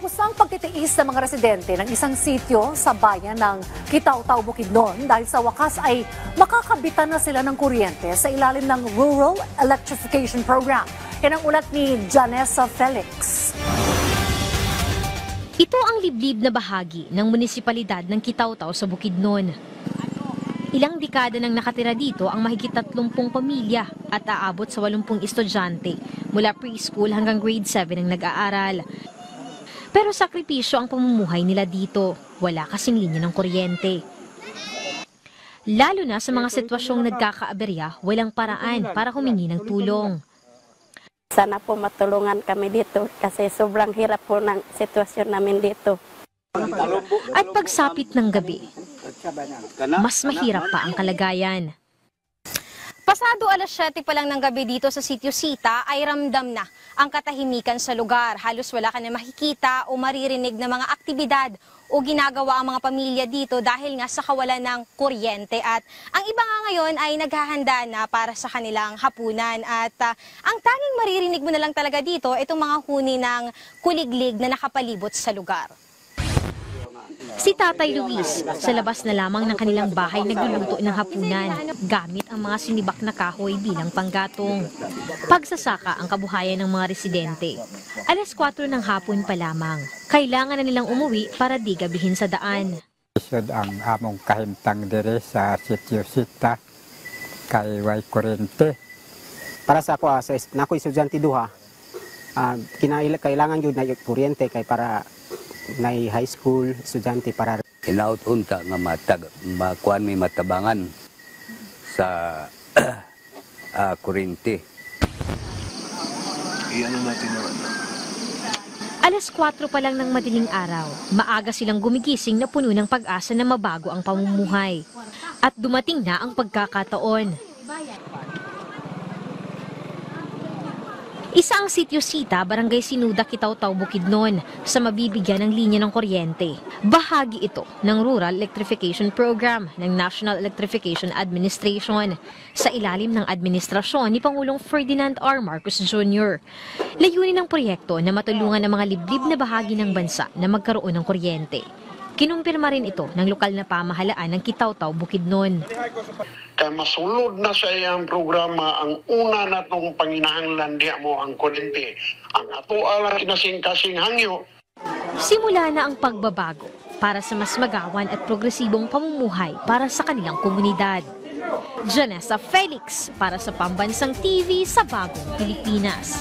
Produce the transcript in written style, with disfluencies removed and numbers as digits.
Tapos ang pagtitiis ng mga residente ng isang sitio sa bayan ng Kitaw-Taw, Bukidnon dahil sa wakas ay makakabitan na sila ng kuryente sa ilalim ng Rural Electrification Program. Yan ang ulat ni Janessa Felix. Ito ang liblib na bahagi ng munisipalidad ng Kitaw-Taw sa Bukidnon. Ilang dekada nang nakatira dito ang mahigit 30 pamilya at aabot sa 80 estudyante mula preschool hanggang grade 7 ang nag-aaral. Pero sakripisyo ang pamumuhay nila dito. Wala kasing linya ng kuryente. Lalo na sa mga sitwasyong nagkakaaberya, walang paraan para humingi ng tulong. Sana po matulungan kami dito kasi sobrang hirap po ng sitwasyon namin dito. At pagsapit ng gabi, mas mahirap pa ang kalagayan. Pasado alas 7 pa lang ng gabi dito sa Sitio Sita ay ramdam na ang katahimikan sa lugar. Halos wala ka na makikita o maririnig na mga aktibidad o ginagawa ang mga pamilya dito dahil nga sa kawalan ng kuryente. At ang iba nga ngayon ay naghahanda na para sa kanilang hapunan. At ang tanging maririnig mo na lang talaga dito, itong mga huni ng kuliglig na nakapalibot sa lugar. Si Tatay Luis, sa labas na lamang ng kanilang bahay nagluluto ng hapunan gamit ang mga sinibak na kahoy bilang panggatong. Pagsasaka ang kabuhayan ng mga residente. Alas 4 ng hapon pa lamang. Kailangan na nilang umuwi para di gabihin sa daan. Isod ang among kahimtang dire sa Sitio Sita kay way kurente. Para sa ako, sa nako estudyante duha, kailangan yun na kuryente kay para na high school estudyante para inaut-unta nga makuan may matabangan sa kuryente. Alas 4 pa lang ng madaling araw, maaga silang gumigising na puno ng pag-asa na mabago ang pamumuhay. At dumating na ang pagkakataon. Isa ang Sitio Sita, Barangay Sinuda, Kitaw-Taw, Bukidnon sa mabibigyan ng linya ng kuryente. Bahagi ito ng Rural Electrification Program ng National Electrification Administration sa ilalim ng administrasyon ni Pangulong Ferdinand R. Marcos Jr. Layunin ng proyekto na matulungan ang mga liblib na bahagi ng bansa na magkaroon ng kuryente. Kinumpirma rin ito ng lokal na pamahalaan ng Kitaw-Taw, Bukidnon. Kaya masulod na sa iyang programa ang una na itong panginahanglan diya mo ang kuryente. Ang ato alang kinasing-kasing hangyo. Simula na ang pagbabago para sa mas magawan at progresibong pamumuhay para sa kanilang komunidad. Janessa Felix para sa Pambansang TV sa Bagong Pilipinas.